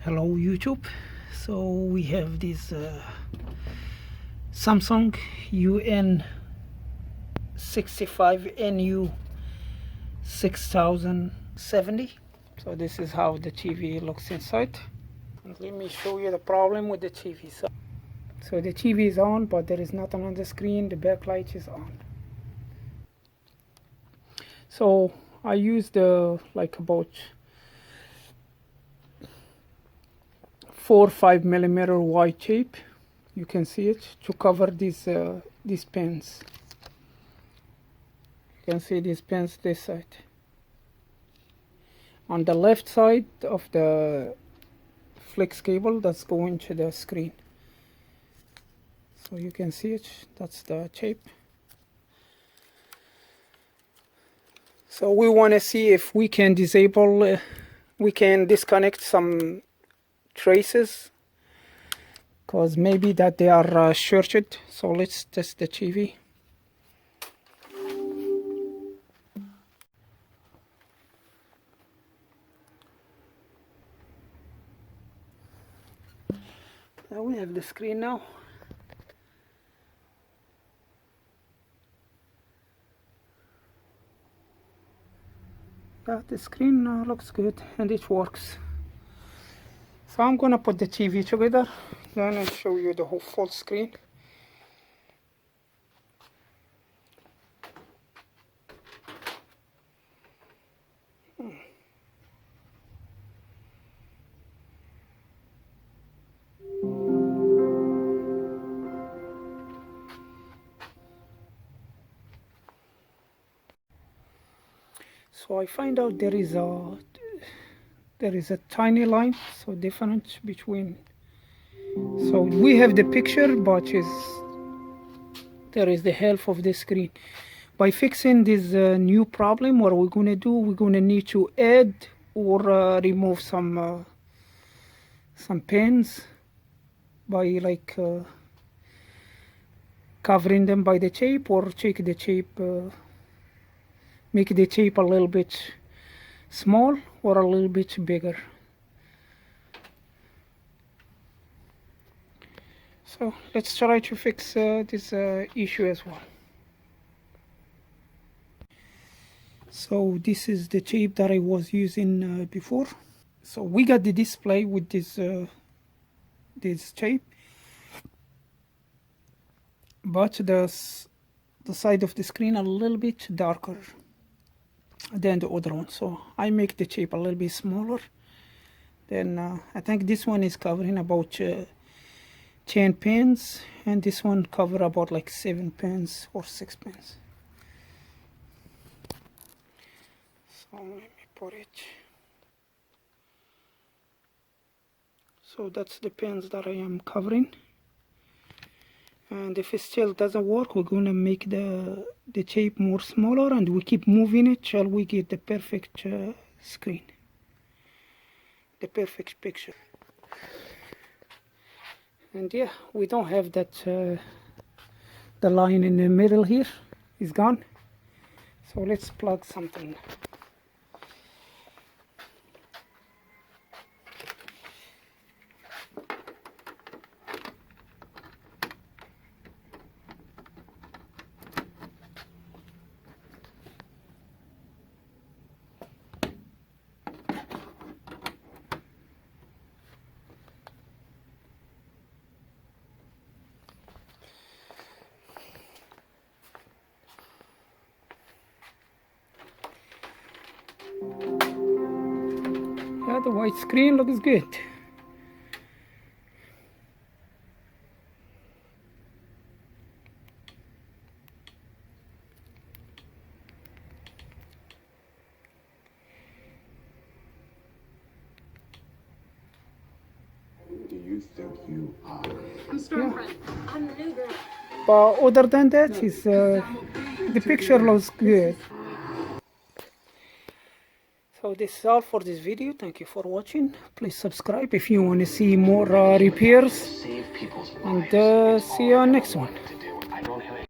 Hello YouTube. So we have this Samsung un65nu6070. So this is how the TV looks inside. And let me show you the problem with the TV. So the TV is on, but there is nothing on the screen. The backlight is on. So I used like about 4 or 5 millimeter wide tape, you can see it, to cover these pins. You can see these pins this side. On the left side of the flex cable that's going to the screen. So you can see it, that's the tape. So we want to see if we can disable, we can disconnect some traces, because maybe that they are shorted. So let's test the TV. Now we have the screen now. Yeah, the screen looks good and it works. So I'm gonna put the TV together, then I'll show you the whole full screen. So I find out there is a tiny line, so difference between. So we have the picture, but there is the half of the screen. By fixing this new problem, what we're gonna do, we're gonna need to add or remove some pins by like covering them by the tape, or take the tape, make the tape a little bit small or a little bit bigger. So let's try to fix this issue as well. So this is the tape that I was using before. So we got the display with this tape, but the side of the screen a little bit darker than the other one. So I make the tape a little bit smaller. Then I think this one is covering about 10 pins, and this one cover about like 7 pins or 6 pins. So let me put it. So that's the pins that I am covering. And if it still doesn't work, we're gonna make the tape more smaller, and we keep moving it till we get the perfect screen, the perfect picture. And yeah, we don't have that the line in the middle here is gone. So let's plug something. Yeah, the white screen looks good. Do you think you are? I'm Stormfront. I'm the new girl. But other than that, the picture looks good. So this is all for this video. Thank you for watching. Please subscribe if you want to see more repairs, and see you on next one.